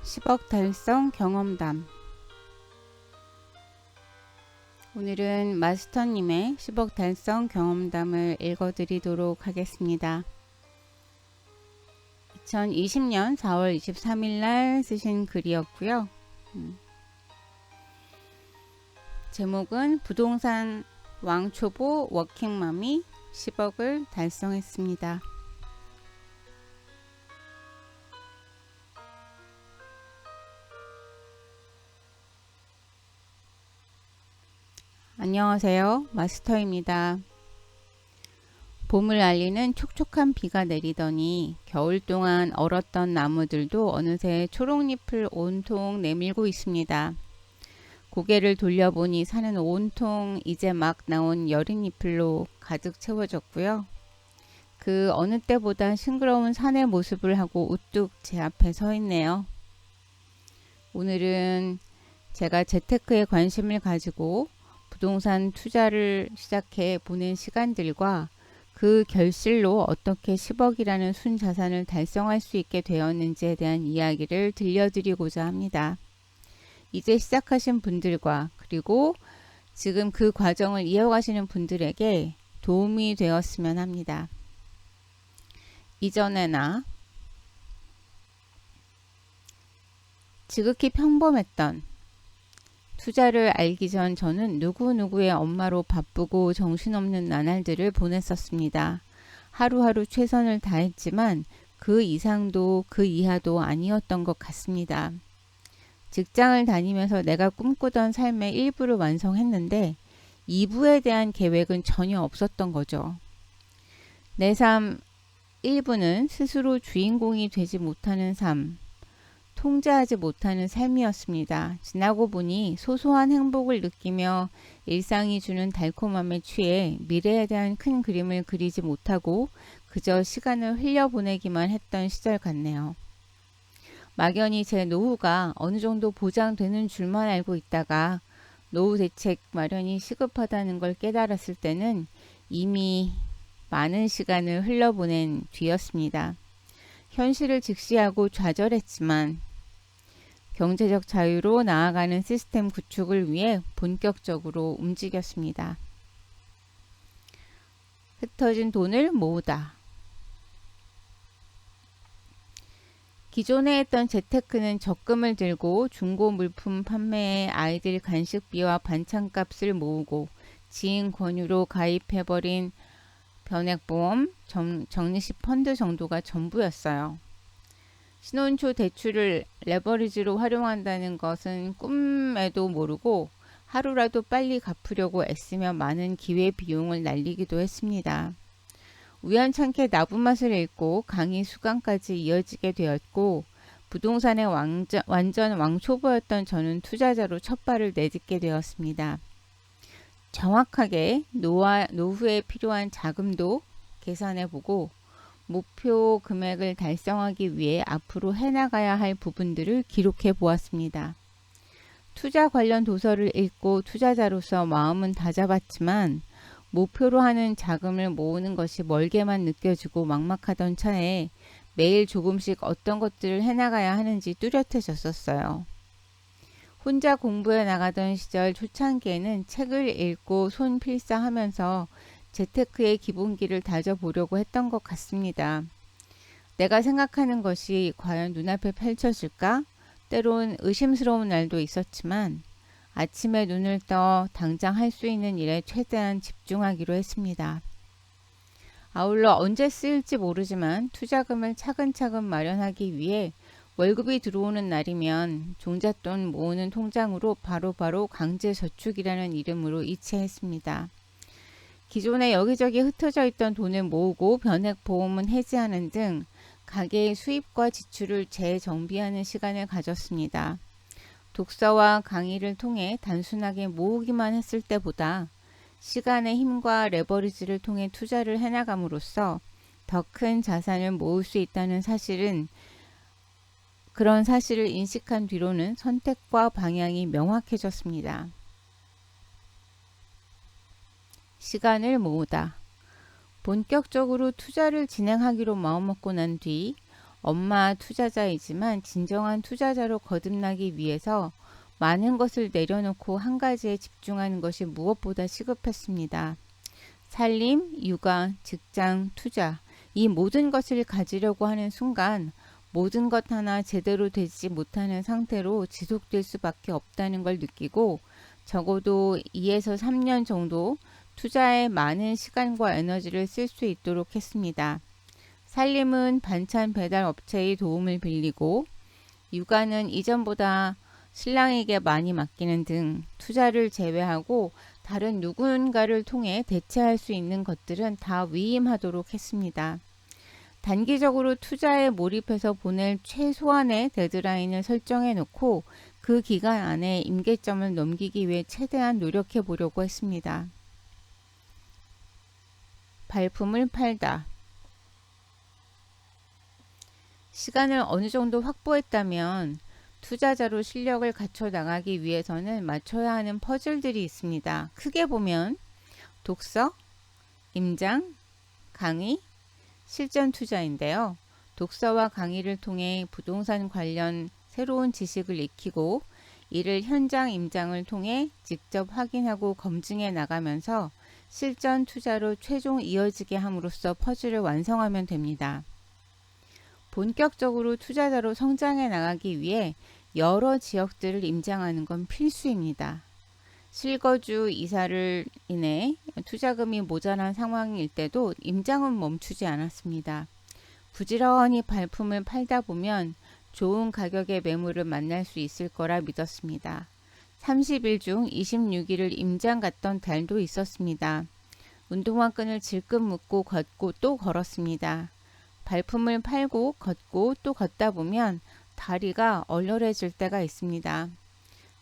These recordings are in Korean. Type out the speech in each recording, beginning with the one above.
10억 달성 경험담. 오늘은 마스터님의 10억 달성 경험담을 읽어드리도록 하겠습니다. 2020년 4월 23일 날 쓰신 글이었고요. 제목은 부동산 왕초보 워킹맘이 10억을 달성했습니다. 안녕하세요. 마스터입니다. 봄을 알리는 촉촉한 비가 내리더니 겨울 동안 얼었던 나무들도 어느새 초록잎을 온통 내밀고 있습니다. 고개를 돌려보니 산은 온통 이제 막 나온 여린 잎들로 가득 채워졌고요. 그 어느 때보다 싱그러운 산의 모습을 하고 우뚝 제 앞에 서 있네요. 오늘은 제가 재테크에 관심을 가지고 부동산 투자를 시작해 보낸 시간들과 그 결실로 어떻게 10억이라는 순자산을 달성할 수 있게 되었는지에 대한 이야기를 들려드리고자 합니다. 이제 시작하신 분들과 그리고 지금 그 과정을 이어가시는 분들에게 도움이 되었으면 합니다. 이전에나 지극히 평범했던 투자를 알기 전 저는 누구누구의 엄마로 바쁘고 정신없는 나날들을 보냈었습니다. 하루하루 최선을 다했지만 그 이상도 그 이하도 아니었던 것 같습니다. 직장을 다니면서 내가 꿈꾸던 삶의 일부를 완성했는데 2부에 대한 계획은 전혀 없었던 거죠. 내 삶 1부는 스스로 주인공이 되지 못하는 삶, 통제하지 못하는 삶이었습니다. 지나고 보니 소소한 행복을 느끼며 일상이 주는 달콤함에 취해 미래에 대한 큰 그림을 그리지 못하고 그저 시간을 흘려보내기만 했던 시절 같네요. 막연히 제 노후가 어느 정도 보장되는 줄만 알고 있다가 노후 대책 마련이 시급하다는 걸 깨달았을 때는 이미 많은 시간을 흘려보낸 뒤였습니다. 현실을 직시하고 좌절했지만 경제적 자유로 나아가는 시스템 구축을 위해 본격적으로 움직였습니다. 흩어진 돈을 모으다. 기존에 했던 재테크는 적금을 들고 중고 물품 판매에 아이들 간식비와 반찬값을 모으고 지인 권유로 가입해버린 변액보험, 적립식 펀드 정도가 전부였어요. 신혼초 대출을 레버리지로 활용한다는 것은 꿈에도 모르고 하루라도 빨리 갚으려고 애쓰며 많은 기회비용을 날리기도 했습니다. 우연찮게 나부맛을 읽고 강의 수강까지 이어지게 되었고 부동산의 완전 왕초보였던 저는 투자자로 첫 발을 내딛게 되었습니다. 정확하게 노후에 필요한 자금도 계산해보고 목표 금액을 달성하기 위해 앞으로 해나가야 할 부분들을 기록해 보았습니다. 투자 관련 도서를 읽고 투자자로서 마음은 다잡았지만 목표로 하는 자금을 모으는 것이 멀게만 느껴지고 막막하던 차에 매일 조금씩 어떤 것들을 해나가야 하는지 뚜렷해졌었어요. 혼자 공부해 나가던 시절 초창기에는 책을 읽고 손필사하면서 재테크의 기본기를 다져보려고 했던 것 같습니다. 내가 생각하는 것이 과연 눈앞에 펼쳐질까? 때론 의심스러운 날도 있었지만 아침에 눈을 떠 당장 할 수 있는 일에 최대한 집중하기로 했습니다. 아울러 언제 쓰일지 모르지만 투자금을 차근차근 마련하기 위해 월급이 들어오는 날이면 종잣돈 모으는 통장으로 바로바로 강제저축이라는 이름으로 이체했습니다. 기존에 여기저기 흩어져 있던 돈을 모으고 변액보험은 해지하는 등 가계의 수입과 지출을 재정비하는 시간을 가졌습니다. 독서와 강의를 통해 단순하게 모으기만 했을 때보다 시간의 힘과 레버리지를 통해 투자를 해나감으로써 더 큰 자산을 모을 수 있다는 그런 사실을 인식한 뒤로는 선택과 방향이 명확해졌습니다. 시간을 모으다. 본격적으로 투자를 진행하기로 마음먹고 난 뒤 엄마 투자자이지만 진정한 투자자로 거듭나기 위해서 많은 것을 내려놓고 한 가지에 집중하는 것이 무엇보다 시급했습니다. 살림, 육아, 직장, 투자, 이 모든 것을 가지려고 하는 순간 모든 것 하나 제대로 되지 못하는 상태로 지속될 수밖에 없다는 걸 느끼고 적어도 2에서 3년 정도 투자에 많은 시간과 에너지를 쓸 수 있도록 했습니다. 살림은 반찬 배달 업체의 도움을 빌리고 육아는 이전보다 신랑에게 많이 맡기는 등 투자를 제외하고 다른 누군가를 통해 대체할 수 있는 것들은 다 위임하도록 했습니다. 단기적으로 투자에 몰입해서 보낼 최소한의 데드라인을 설정해 놓고 그 기간 안에 임계점을 넘기기 위해 최대한 노력해 보려고 했습니다. 발품을 팔다. 시간을 어느 정도 확보했다면 투자자로 실력을 갖춰 나가기 위해서는 맞춰야 하는 퍼즐들이 있습니다. 크게 보면 독서, 임장, 강의, 실전 투자인데요. 독서와 강의를 통해 부동산 관련 새로운 지식을 익히고 이를 현장 임장을 통해 직접 확인하고 검증해 나가면서 실전 투자로 최종 이어지게 함으로써 퍼즐을 완성하면 됩니다. 본격적으로 투자자로 성장해 나가기 위해 여러 지역들을 임장하는 건 필수입니다. 실거주 이사를 인해 투자금이 모자란 상황일 때도 임장은 멈추지 않았습니다. 부지런히 발품을 팔다 보면 좋은 가격의 매물을 만날 수 있을 거라 믿었습니다. 30일 중 26일을 임장 갔던 달도 있었습니다. 운동화 끈을 질끈 묶고 걷고 또 걸었습니다. 발품을 팔고 걷고 또 걷다 보면 다리가 얼얼해질 때가 있습니다.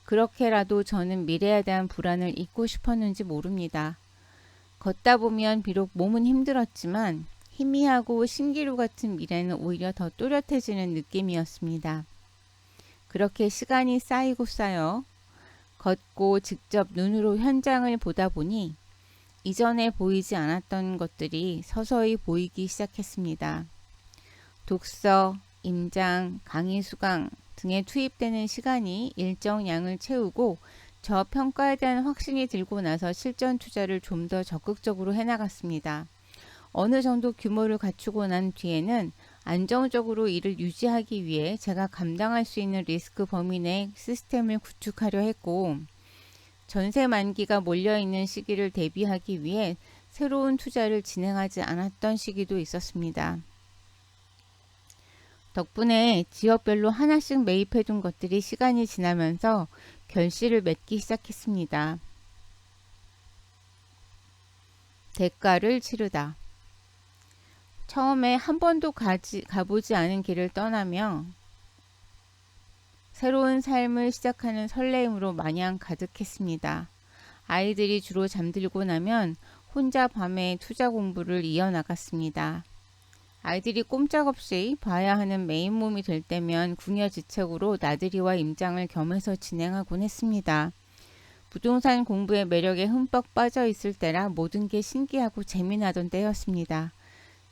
그렇게라도 저는 미래에 대한 불안을 잊고 싶었는지 모릅니다. 걷다 보면 비록 몸은 힘들었지만 희미하고 신기루 같은 미래는 오히려 더 또렷해지는 느낌이었습니다. 그렇게 시간이 쌓이고 쌓여 걷고 직접 눈으로 현장을 보다 보니 이전에 보이지 않았던 것들이 서서히 보이기 시작했습니다. 독서, 임장, 강의 수강 등에 투입되는 시간이 일정 양을 채우고 저 평가에 대한 확신이 들고 나서 실전 투자를 좀 더 적극적으로 해나갔습니다. 어느 정도 규모를 갖추고 난 뒤에는 안정적으로 이를 유지하기 위해 제가 감당할 수 있는 리스크 범위 내 시스템을 구축하려 했고 전세 만기가 몰려있는 시기를 대비하기 위해 새로운 투자를 진행하지 않았던 시기도 있었습니다. 덕분에 지역별로 하나씩 매입해둔 것들이 시간이 지나면서 결실을 맺기 시작했습니다. 대가를 치르다. 처음에 한 번도 가보지 않은 길을 떠나며 새로운 삶을 시작하는 설레임으로 마냥 가득했습니다. 아이들이 주로 잠들고 나면 혼자 밤에 투자 공부를 이어나갔습니다. 아이들이 꼼짝없이 봐야 하는 메인 몸이 될 때면 궁여지책으로 나들이와 임장을 겸해서 진행하곤 했습니다. 부동산 공부의 매력에 흠뻑 빠져 있을 때라 모든 게 신기하고 재미나던 때였습니다.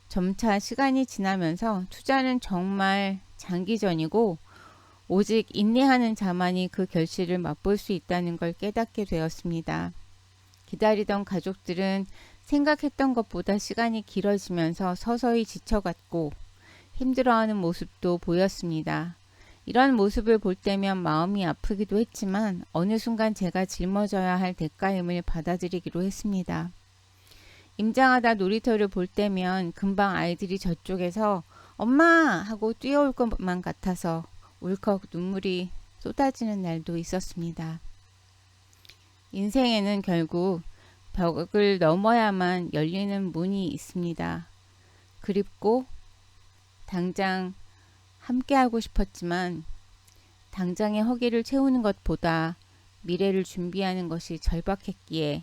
점차 시간이 지나면서 투자는 정말 장기전이고 오직 인내하는 자만이 그 결실을 맛볼 수 있다는 걸 깨닫게 되었습니다. 기다리던 가족들은 생각했던 것보다 시간이 길어지면서 서서히 지쳐갔고 힘들어하는 모습도 보였습니다. 이런 모습을 볼 때면 마음이 아프기도 했지만 어느 순간 제가 짊어져야 할 대가임을 받아들이기로 했습니다. 임장하다 놀이터를 볼 때면 금방 아이들이 저쪽에서 엄마! 하고 뛰어올 것만 같아서 울컥 눈물이 쏟아지는 날도 있었습니다. 인생에는 결국 벽을 넘어야만 열리는 문이 있습니다. 그립고 당장 함께하고 싶었지만 당장의 허기를 채우는 것보다 미래를 준비하는 것이 절박했기에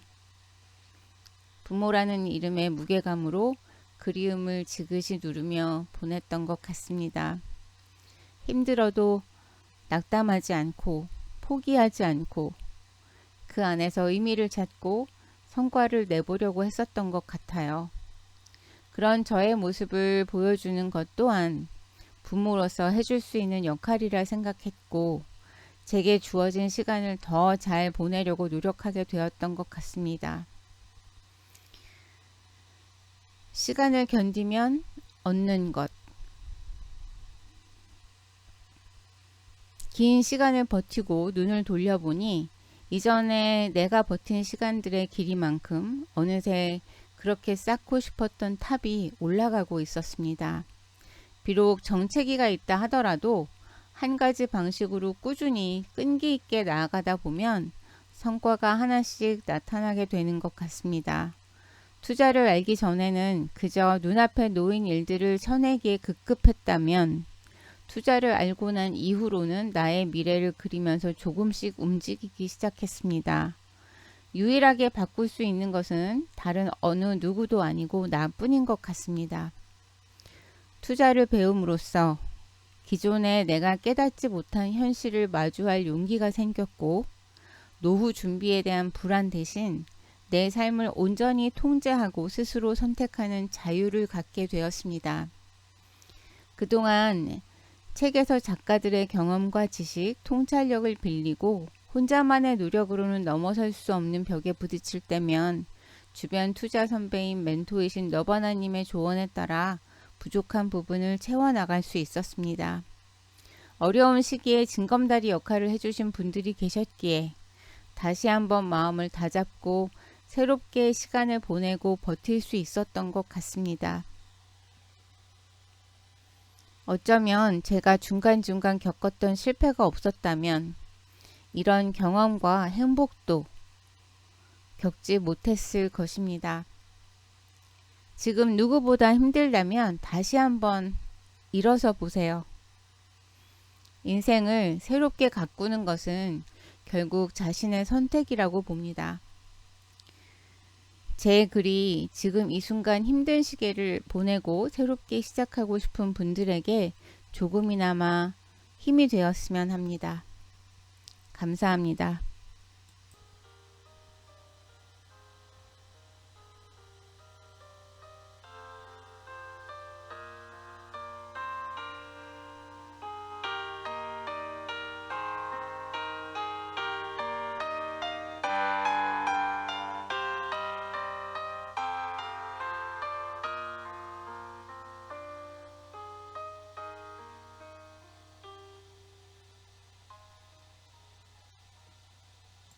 부모라는 이름의 무게감으로 그리움을 지그시 누르며 보냈던 것 같습니다. 힘들어도 낙담하지 않고 포기하지 않고 그 안에서 의미를 찾고 성과를 내보려고 했었던 것 같아요. 그런 저의 모습을 보여주는 것 또한 부모로서 해줄 수 있는 역할이라 생각했고 제게 주어진 시간을 더 잘 보내려고 노력하게 되었던 것 같습니다. 시간을 견디면 얻는 것. 긴 시간을 버티고 눈을 돌려보니 이전에 내가 버틴 시간들의 길이만큼 어느새 그렇게 쌓고 싶었던 탑이 올라가고 있었습니다. 비록 정체기가 있다 하더라도 한 가지 방식으로 꾸준히 끈기 있게 나아가다 보면 성과가 하나씩 나타나게 되는 것 같습니다. 투자를 알기 전에는 그저 눈앞에 놓인 일들을 쳐내기에 급급했다면 투자를 알고 난 이후로는 나의 미래를 그리면서 조금씩 움직이기 시작했습니다. 유일하게 바꿀 수 있는 것은 다른 어느 누구도 아니고 나뿐인 것 같습니다. 투자를 배움으로써 기존에 내가 깨닫지 못한 현실을 마주할 용기가 생겼고 노후 준비에 대한 불안 대신 내 삶을 온전히 통제하고 스스로 선택하는 자유를 갖게 되었습니다. 그동안 책에서 작가들의 경험과 지식, 통찰력을 빌리고 혼자만의 노력으로는 넘어설 수 없는 벽에 부딪힐 때면 주변 투자 선배인 멘토이신 너바나님의 조언에 따라 부족한 부분을 채워나갈 수 있었습니다. 어려운 시기에 징검다리 역할을 해주신 분들이 계셨기에 다시 한번 마음을 다잡고 새롭게 시간을 보내고 버틸 수 있었던 것 같습니다. 어쩌면 제가 중간중간 겪었던 실패가 없었다면 이런 경험과 행복도 겪지 못했을 것입니다. 지금 누구보다 힘들다면 다시 한번 일어서 보세요. 인생을 새롭게 가꾸는 것은 결국 자신의 선택이라고 봅니다. 제 글이 지금 이 순간 힘든 시기를 보내고 새롭게 시작하고 싶은 분들에게 조금이나마 힘이 되었으면 합니다. 감사합니다.